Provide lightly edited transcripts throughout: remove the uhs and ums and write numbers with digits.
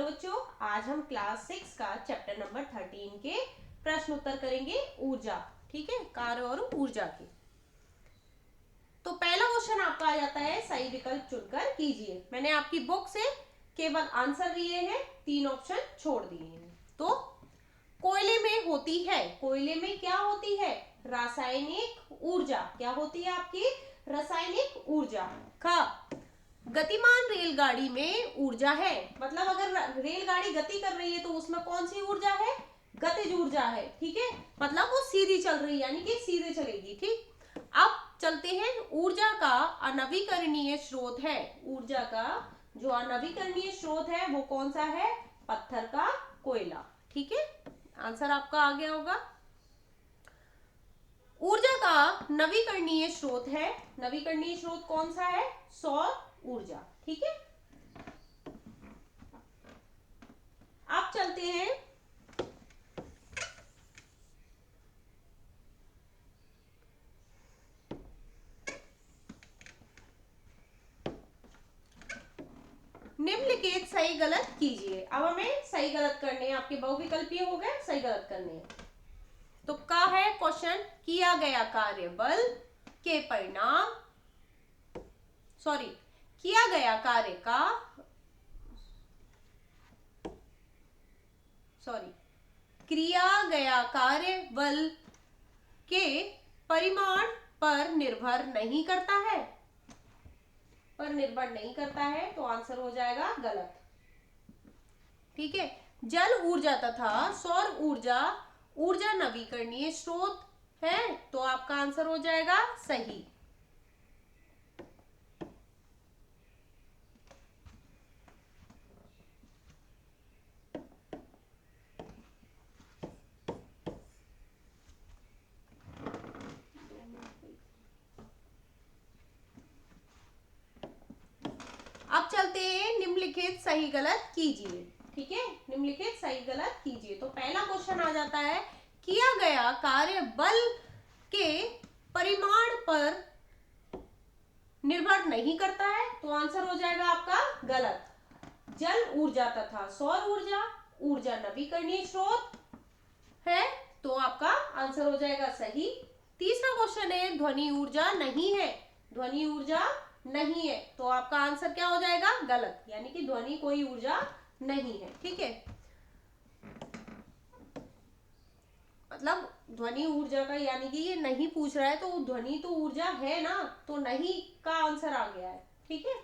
Hello बच्चों, आज हम क्लास 6 का चैप्टर नंबर 13 के प्रश्न उत्तर करेंगे ऊर्जा। ठीक है, कार्य और ऊर्जा के। तो पहला क्वेश्चन आपका आ जाता है, सही विकल्प चुनकर कीजिए। मैंने आपकी बुक से केवल आंसर दिए हैं, 3 ऑप्शन छोड़ दिए हैं। तो कोयले में होती है, कोयले में क्या होती है? रासायनिक ऊर्जा। क्या होती है आपकी? रासायनिक ऊर्जा। का गतिमान रेलगाड़ी में ऊर्जा है, मतलब अगर रेलगाड़ी गति कर रही है तो उसमें कौन सी ऊर्जा है? गतिज ऊर्जा है। ठीक है, मतलब वो सीधी चल रही है, यानी कि सीधे चलेगी। ठीक, अब चलते हैं, ऊर्जा का अनवीकरणीय स्रोत है। ऊर्जा का जो अनवीकरणीय स्रोत है वो कौन सा है? पत्थर का कोयला। ठीक है, आंसर आपका आ गया होगा। ऊर्जा का नवीकरणीय स्रोत है, नवीकरणीय स्रोत कौन सा है? सौर ऊर्जा। ठीक है, अब चलते हैं निम्नलिखित सही गलत कीजिए। अब हमें सही गलत करने हैं, आपके बहुविकल्पीय हो गए, सही गलत करने हैं। तो का है क्वेश्चन, किया गया कार्य बल के परिणाम, किया गया कार्य का क्रिया गया कार्य बल के परिमाण पर निर्भर नहीं करता है, पर निर्भर नहीं करता है, तो आंसर हो जाएगा गलत। ठीक है, जल ऊर्जा तथा सौर ऊर्जा ऊर्जा नवीकरणीय स्रोत है, तो आपका आंसर हो जाएगा सही। अब चलते हैं, निम्नलिखित सही गलत कीजिए। ठीक है, निम्नलिखित सही गलत कीजिए। तो पहला क्वेश्चन आ जाता है, किया गया कार्य बल के परिमाण पर निर्भर नहीं करता है, तो आंसर हो जाएगा आपका गलत। जल ऊर्जा तथा सौर ऊर्जा ऊर्जा नवीकरणीय स्रोत है, तो आपका आंसर हो जाएगा सही। तीसरा क्वेश्चन है, ध्वनि ऊर्जा नहीं है, ध्वनि ऊर्जा नहीं है, तो आपका आंसर क्या हो जाएगा? गलत, यानी कि ध्वनि कोई ऊर्जा नहीं है। ठीक है, मतलब ध्वनि ऊर्जा का, यानी कि ये नहीं पूछ रहा है, तो ध्वनि तो ऊर्जा है ना, तो नहीं का आंसर आ गया है। ठीक है,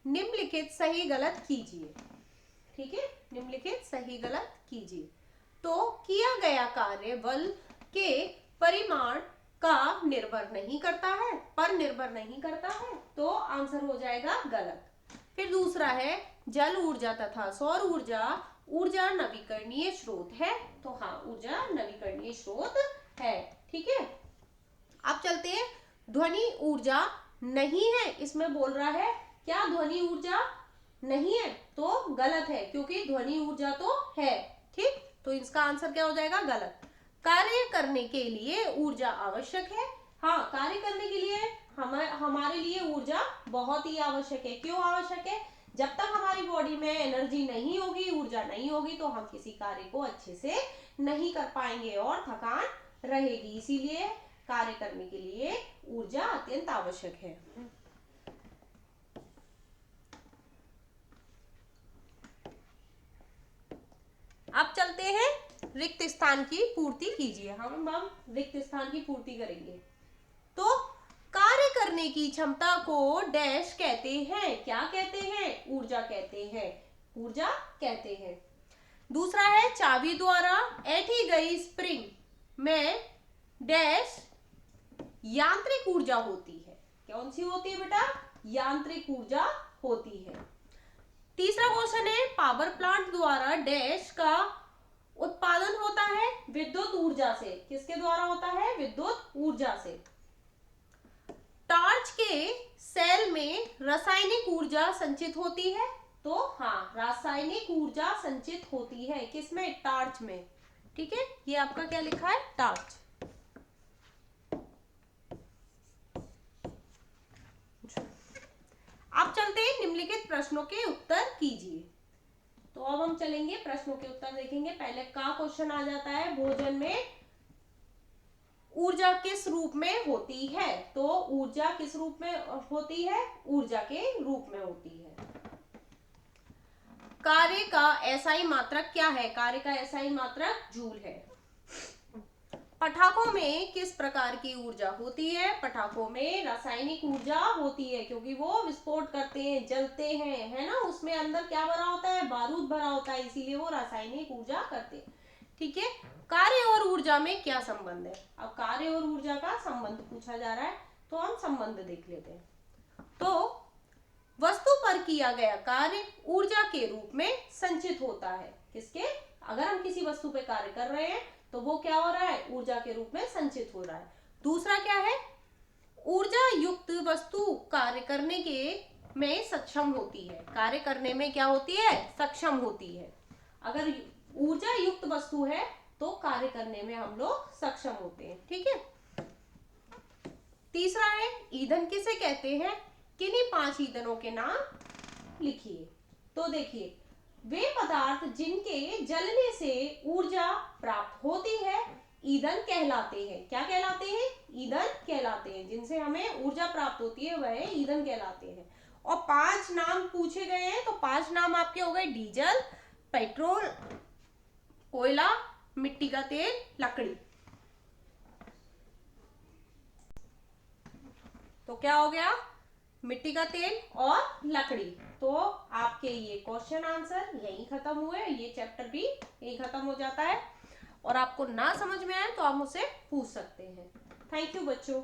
निम्नलिखित सही गलत कीजिए। ठीक है, निम्नलिखित सही गलत कीजिए। तो किया गया कार्य बल के परिमाण का निर्भर नहीं करता है, पर निर्भर नहीं करता है, तो आंसर हो जाएगा गलत। फिर दूसरा है, जल ऊर्जा तथा सौर ऊर्जा ऊर्जा नवीकरणीय स्रोत है, तो हाँ, ऊर्जा नवीकरणीय स्रोत है। ठीक है, अब चलते हैं, ध्वनि ऊर्जा नहीं है, इसमें बोल रहा है क्या ध्वनि ऊर्जा नहीं है, तो गलत है, क्योंकि ध्वनि ऊर्जा तो है। ठीक, तो इसका आंसर क्या हो जाएगा? गलत। कार्य करने के लिए ऊर्जा आवश्यक है, हाँ, कार्य करने के लिए हमारे लिए ऊर्जा बहुत ही आवश्यक है। क्यों आवश्यक है? जब तक हमारी बॉडी में एनर्जी नहीं होगी, ऊर्जा नहीं होगी, तो हम किसी कार्य को अच्छे से नहीं कर पाएंगे और थकान रहेगी। इसीलिए कार्य करने के लिए ऊर्जा अत्यंत आवश्यक है। अब चलते हैं, रिक्त स्थान की पूर्ति कीजिए। हम रिक्त स्थान की पूर्ति करेंगे। तो कार्य करने की क्षमता को डैश कहते हैं, क्या कहते हैं? ऊर्जा कहते हैं, ऊर्जा कहते हैं। दूसरा है, चाबी द्वारा ऐंठी गई स्प्रिंग में डैश यांत्रिक ऊर्जा होती है। कौन सी होती है बेटा? यांत्रिक ऊर्जा होती है। तीसरा क्वेश्चन है, पावर प्लांट द्वारा डैश का उत्पादन होता है विद्युत ऊर्जा से। किसके द्वारा होता है? विद्युत ऊर्जा से। टार्च के सेल में रासायनिक ऊर्जा संचित होती है, तो हाँ, रासायनिक ऊर्जा संचित होती है। किसमें? टार्च में। ठीक है, ये आपका क्या लिखा है, टार्च। अब चलते हैं निम्नलिखित प्रश्नों के उत्तर कीजिए। तो अब हम चलेंगे प्रश्नों के उत्तर देखेंगे। पहले का क्वेश्चन आ जाता है, भोजन में ऊर्जा किस रूप में होती है। तो ऊर्जा किस रूप में होती है, ऊर्जा के रूप में होती है। कार्य का एसआई मात्रक क्या है, कार्य का एसआई मात्रक जूल है। पटाखों में किस प्रकार की ऊर्जा होती है, पटाखों में रासायनिक ऊर्जा होती है, क्योंकि वो विस्फोट करते हैं, जलते हैं, है ना, उसमें अंदर क्या भरा होता है, बारूद भरा होता है, इसीलिए वो रासायनिक ऊर्जा करते हैं। ठीक है, कार्य और ऊर्जा में क्या संबंध है। अब कार्य और ऊर्जा का संबंध पूछा जा रहा है, तो हम संबंध देख लेते हैं। तो वस्तु पर किया गया कार्य ऊर्जा के रूप में संचित होता है। किसके, अगर हम किसी वस्तु पे कार्य कर रहे हैं तो वो क्या हो रहा है, ऊर्जा के रूप में संचित हो रहा है। दूसरा क्या है, ऊर्जा युक्त वस्तु कार्य करने के में सक्षम होती है, कार्य करने में क्या होती है, सक्षम होती है। अगर ऊर्जा युक्त वस्तु है तो कार्य करने में हम लोग सक्षम होते हैं। ठीक है, तीसरा है ईंधन किसे कहते हैं, किन्हीं 5 ईंधनों के नाम लिखिए। तो देखिए, वे पदार्थ जिनके जलने से ऊर्जा प्राप्त होती है ईंधन कहलाते हैं। क्या कहलाते हैं, ईंधन कहलाते हैं। जिनसे हमें ऊर्जा प्राप्त होती है वह ईंधन कहलाते हैं। और 5 नाम पूछे गए हैं, तो 5 नाम आपके हो गए, डीजल, पेट्रोल, कोयला, मिट्टी का तेल, लकड़ी। तो क्या हो गया, मिट्टी का तेल और लकड़ी। तो आपके ये क्वेश्चन आंसर यही खत्म हुए, ये चैप्टर भी यही खत्म हो जाता है। और आपको ना समझ में आए तो आप मुझसे पूछ सकते हैं। थैंक यू बच्चों।